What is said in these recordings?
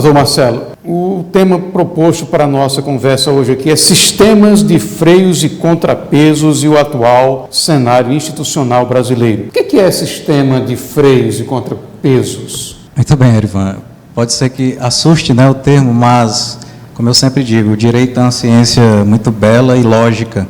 doutor Marcelo, o tema proposto para a nossa conversa hoje aqui é sistemas de freios e contrapesos e o atual cenário institucional brasileiro. O que é sistema de freios e contrapesos? Muito bem, Erivan. Pode ser que assuste, né, o termo, mas, como eu sempre digo, o direito é uma ciência muito bela e lógica.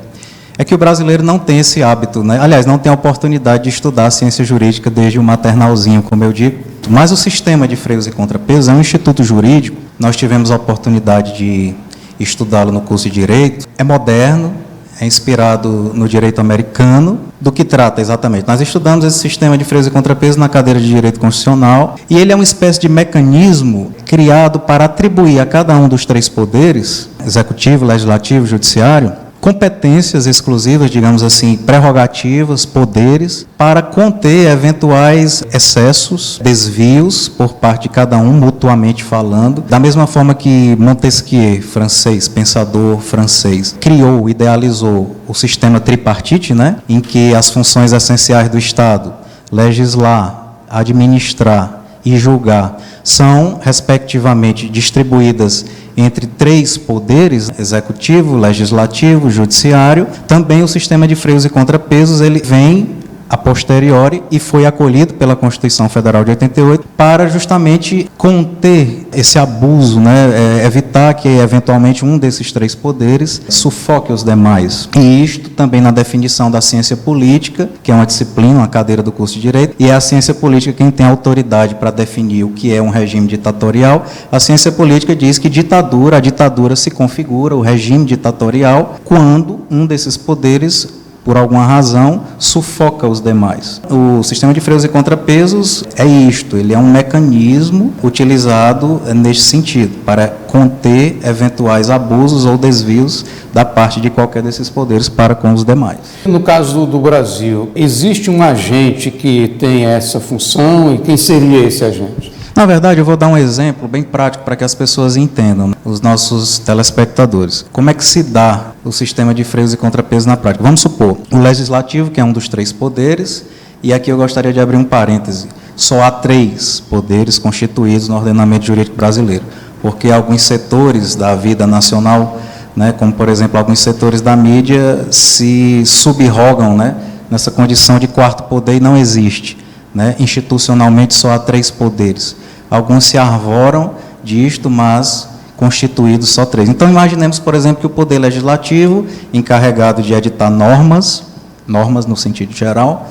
É que o brasileiro não tem esse hábito, né? Aliás, não tem a oportunidade de estudar a ciência jurídica desde o maternalzinho, como eu digo. Mas o sistema de freios e contrapesos é um instituto jurídico. Nós tivemos a oportunidade de estudá-lo no curso de Direito. É moderno, é inspirado no direito americano. Do que trata exatamente? Nós estudamos esse sistema de freios e contrapesos na cadeira de Direito Constitucional, e ele é uma espécie de mecanismo criado para atribuir a cada um dos três poderes, executivo, legislativo, judiciário, competências exclusivas, digamos assim, prerrogativas, poderes, para conter eventuais excessos, desvios por parte de cada um, mutuamente falando. Da mesma forma que Montesquieu, francês, pensador francês, criou, idealizou o sistema tripartite, né, em que as funções essenciais do Estado, legislar, administrar e julgar, são, respectivamente, distribuídas entre três poderes, executivo, legislativo, judiciário. Também o sistema de freios e contrapesos, ele vem a posteriori e foi acolhido pela Constituição Federal de 88 para justamente conter esse abuso, né, evitar que eventualmente um desses três poderes sufoque os demais. E isto também na definição da ciência política, que é uma disciplina, uma cadeira do curso de Direito, e é a ciência política quem tem autoridade para definir o que é um regime ditatorial. A ciência política diz que a ditadura se configura, o regime ditatorial, quando um desses poderes, por alguma razão, sufoca os demais. O sistema de freios e contrapesos é isto, ele é um mecanismo utilizado neste sentido, para conter eventuais abusos ou desvios da parte de qualquer desses poderes para com os demais. No caso do Brasil, existe um agente que tem essa função, e quem seria esse agente? Na verdade, eu vou dar um exemplo bem prático para que as pessoas entendam, os nossos telespectadores. Como é que se dá o sistema de freios e contrapesos na prática? Vamos supor, o legislativo, que é um dos três poderes, e aqui eu gostaria de abrir um parêntese, só há três poderes constituídos no ordenamento jurídico brasileiro, porque alguns setores da vida nacional, né, como, por exemplo, alguns setores da mídia, se subrogam, né, nessa condição de quarto poder e não existe. Né? Institucionalmente só há três poderes. Alguns se arvoram disto, mas constituídos só três. Então, imaginemos, por exemplo, que o poder legislativo, encarregado de editar normas no sentido geral,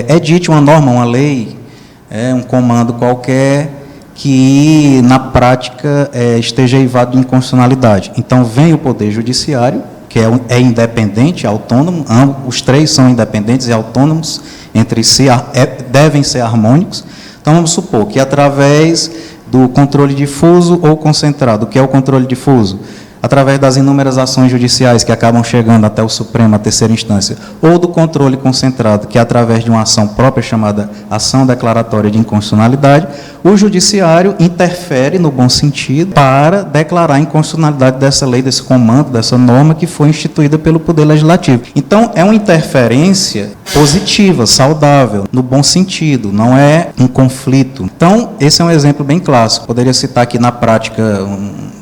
edite uma norma, uma lei, um comando qualquer, que na prática esteja eivado de inconstitucionalidade. Então, vem o poder judiciário, que é independente, autônomo, os três são independentes e autônomos entre si, devem ser harmônicos. Então, vamos supor que através do controle difuso ou concentrado, o que é o controle difuso? Através das inúmeras ações judiciais que acabam chegando até o Supremo, a terceira instância, ou do controle concentrado, que é através de uma ação própria chamada ação declaratória de inconstitucionalidade, o judiciário interfere, no bom sentido, para declarar a inconstitucionalidade dessa lei, desse comando, dessa norma que foi instituída pelo Poder Legislativo. Então, é uma interferência positiva, saudável, no bom sentido, não é um conflito. Então, esse é um exemplo bem clássico. Poderia citar aqui na prática,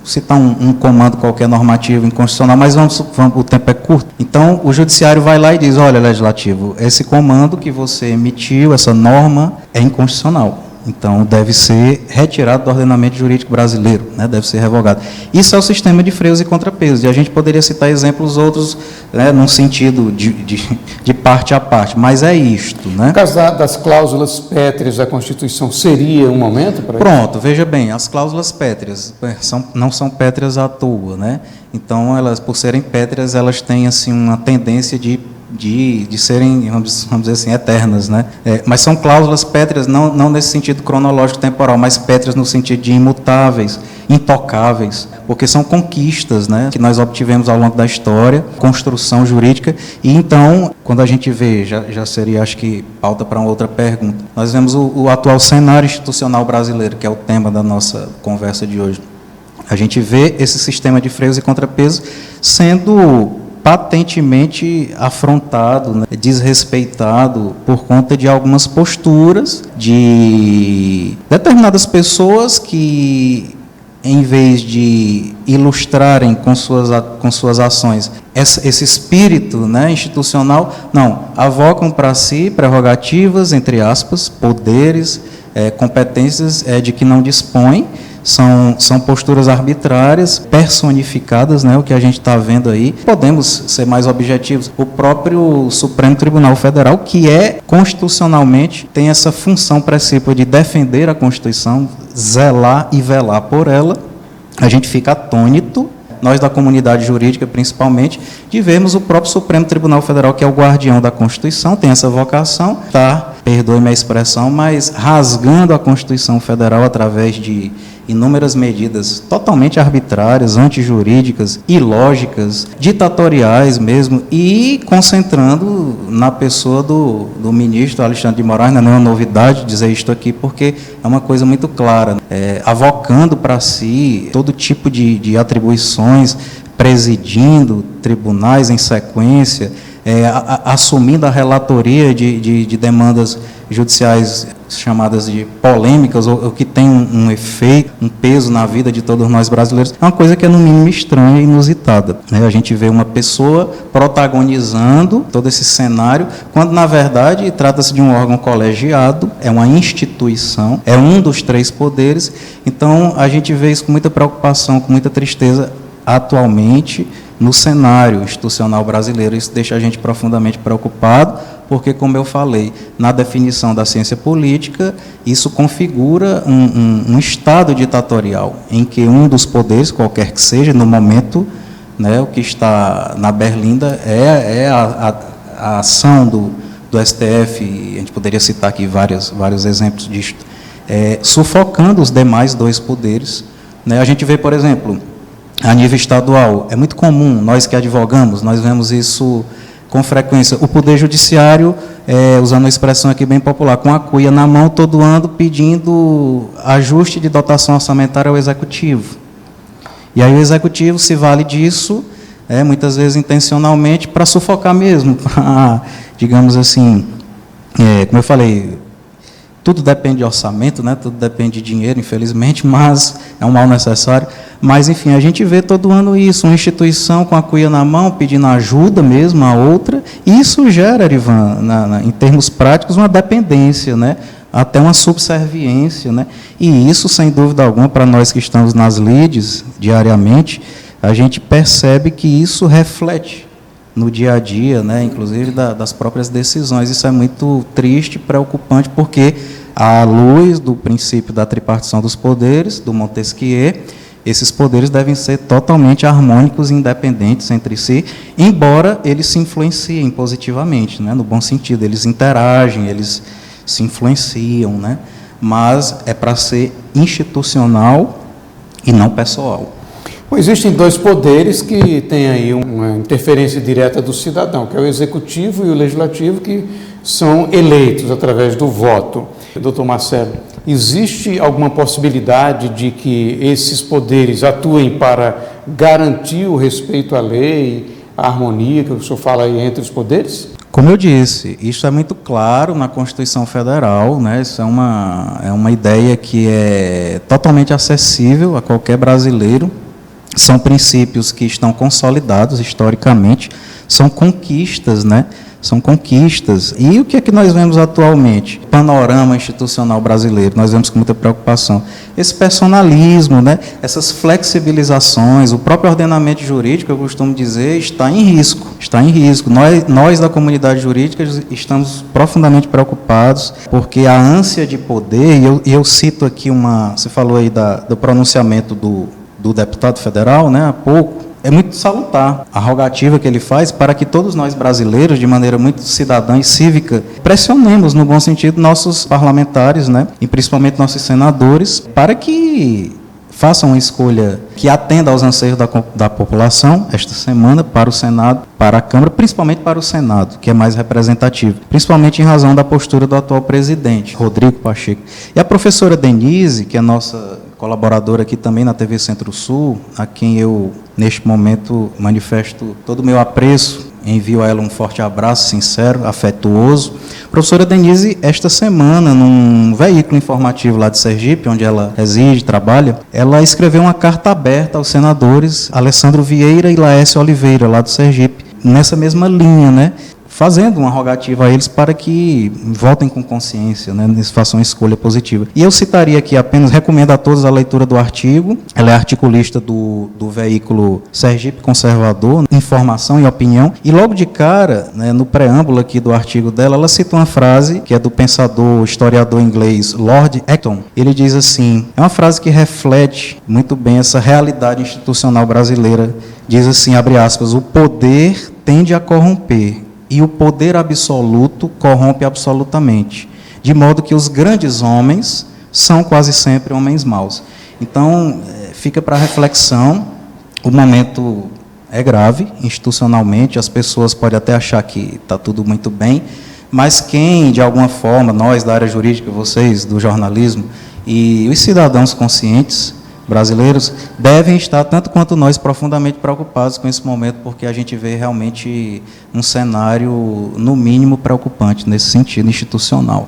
citar um comando qualquer normativo inconstitucional, mas o tempo é curto. Então, o judiciário vai lá e diz, olha, legislativo, esse comando que você emitiu, essa norma, é inconstitucional. Então, deve ser retirado do ordenamento jurídico brasileiro, né? Deve ser revogado. Isso é o sistema de freios e contrapesos, e a gente poderia citar exemplos outros, né, num sentido de parte a parte, mas é isto. Né? No caso das cláusulas pétreas da Constituição, seria um momento para isso? Pronto, veja bem, as cláusulas pétreas não são pétreas à toa, né? Então, elas, por serem pétreas, elas têm assim, uma tendência de serem, vamos dizer assim, eternas, né? Mas são cláusulas pétreas, não nesse sentido cronológico temporal, mas pétreas no sentido de imutáveis, intocáveis, porque são conquistas, né, que nós obtivemos ao longo da história, construção jurídica, e então, quando a gente vê, já seria, acho que, pauta para uma outra pergunta, nós vemos o atual cenário institucional brasileiro, que é o tema da nossa conversa de hoje. A gente vê esse sistema de freios e contrapesos sendo patentemente afrontado, né, desrespeitado por conta de algumas posturas de determinadas pessoas que, em vez de ilustrarem com suas ações esse espírito, né, institucional, não, avocam para si prerrogativas, entre aspas, poderes, competências de que não dispõem. São posturas arbitrárias, personificadas, né, o que a gente está vendo aí. Podemos ser mais objetivos. O próprio Supremo Tribunal Federal, que constitucionalmente, tem essa função precípua de defender a Constituição, zelar e velar por ela. A gente fica atônito, nós da comunidade jurídica principalmente, de vermos o próprio Supremo Tribunal Federal, que é o guardião da Constituição, tem essa vocação, perdoe-me a expressão, mas rasgando a Constituição Federal através de inúmeras medidas totalmente arbitrárias, antijurídicas, ilógicas, ditatoriais mesmo, e concentrando na pessoa do ministro Alexandre de Moraes. Não é nenhuma novidade dizer isto aqui, porque é uma coisa muito clara, avocando para si todo tipo de atribuições, presidindo tribunais em sequência, assumindo a relatoria de demandas judiciais chamadas de polêmicas, ou que tem um efeito, um peso na vida de todos nós brasileiros, é uma coisa que é no mínimo estranha e inusitada. A gente vê uma pessoa protagonizando todo esse cenário, quando na verdade trata-se de um órgão colegiado, é uma instituição, é um dos 3 poderes. Então a gente vê isso com muita preocupação, com muita tristeza atualmente no cenário institucional brasileiro. Isso deixa a gente profundamente preocupado, porque, como eu falei, na definição da ciência política, isso configura um estado ditatorial, em que um dos poderes, qualquer que seja, no momento, né, o que está na berlinda é a ação do STF, e a gente poderia citar aqui vários exemplos disso, sufocando os demais 2 poderes. Né? A gente vê, por exemplo, a nível estadual, é muito comum, nós que advogamos, nós vemos isso com frequência, o Poder Judiciário, usando uma expressão aqui bem popular, com a cuia na mão todo ano, pedindo ajuste de dotação orçamentária ao Executivo. E aí o Executivo se vale disso, muitas vezes intencionalmente, para sufocar mesmo, para, digamos assim, como eu falei, tudo depende de orçamento, né? Tudo depende de dinheiro, infelizmente, mas é um mal necessário. Mas, enfim, a gente vê todo ano isso, uma instituição com a cuia na mão, pedindo ajuda mesmo a outra, e isso gera, Erivan, em termos práticos, uma dependência, né? Até uma subserviência, né? E isso, sem dúvida alguma, para nós que estamos nas lides diariamente, a gente percebe que isso reflete no dia a dia, né, inclusive das próprias decisões. Isso é muito triste, preocupante, porque, à luz do princípio da tripartição dos poderes, do Montesquieu, esses poderes devem ser totalmente harmônicos e independentes entre si, embora eles se influenciem positivamente, né, no bom sentido, eles interagem, eles se influenciam, né, mas é para ser institucional e não pessoal. Bom, existem 2 poderes que têm aí uma interferência direta do cidadão, que é o Executivo e o Legislativo, que são eleitos através do voto. Doutor Marcelo, existe alguma possibilidade de que esses poderes atuem para garantir o respeito à lei, a harmonia que o senhor fala aí entre os poderes? Como eu disse, isso é muito claro na Constituição Federal, né? Isso é uma ideia que é totalmente acessível a qualquer brasileiro. São princípios que estão consolidados historicamente, são conquistas, né? São conquistas. E o que é que nós vemos atualmente? Panorama institucional brasileiro, nós vemos com muita preocupação. Esse personalismo, né? Essas flexibilizações, o próprio ordenamento jurídico, eu costumo dizer, está em risco. Está em risco. Nós da comunidade jurídica estamos profundamente preocupados, porque a ânsia de poder, e eu cito aqui você falou aí do pronunciamento do deputado federal, né, há pouco, é muito salutar a rogativa que ele faz para que todos nós brasileiros, de maneira muito cidadã e cívica, pressionemos, no bom sentido, nossos parlamentares, né, e principalmente nossos senadores, para que façam uma escolha que atenda aos anseios da população esta semana para o Senado, para a Câmara, principalmente para o Senado, que é mais representativo, principalmente em razão da postura do atual presidente, Rodrigo Pacheco. E a professora Denise, que é nossa colaboradora aqui também na TV Centro-Sul, a quem eu, neste momento, manifesto todo o meu apreço, envio a ela um forte abraço sincero, afetuoso. A professora Denise, esta semana, num veículo informativo lá de Sergipe, onde ela reside, trabalha, ela escreveu uma carta aberta aos senadores Alessandro Vieira e Laércio Oliveira, lá do Sergipe, nessa mesma linha, né? Fazendo uma rogativa a eles para que votem com consciência, né, façam uma escolha positiva. E eu citaria aqui apenas, recomendo a todos a leitura do artigo. Ela é articulista do veículo Sergipe Conservador, Informação e Opinião, e logo de cara, né, no preâmbulo aqui do artigo dela, ela cita uma frase que é do pensador, historiador inglês Lord Acton. Ele diz assim, é uma frase que reflete muito bem essa realidade institucional brasileira, diz assim, abre aspas, o poder tende a corromper, e o poder absoluto corrompe absolutamente, de modo que os grandes homens são quase sempre homens maus. Então, fica para reflexão, o momento é grave, institucionalmente, as pessoas podem até achar que está tudo muito bem, mas quem, de alguma forma, nós da área jurídica, vocês do jornalismo, e os cidadãos conscientes, brasileiros, devem estar, tanto quanto nós, profundamente preocupados com esse momento, porque a gente vê realmente um cenário, no mínimo, preocupante nesse sentido institucional.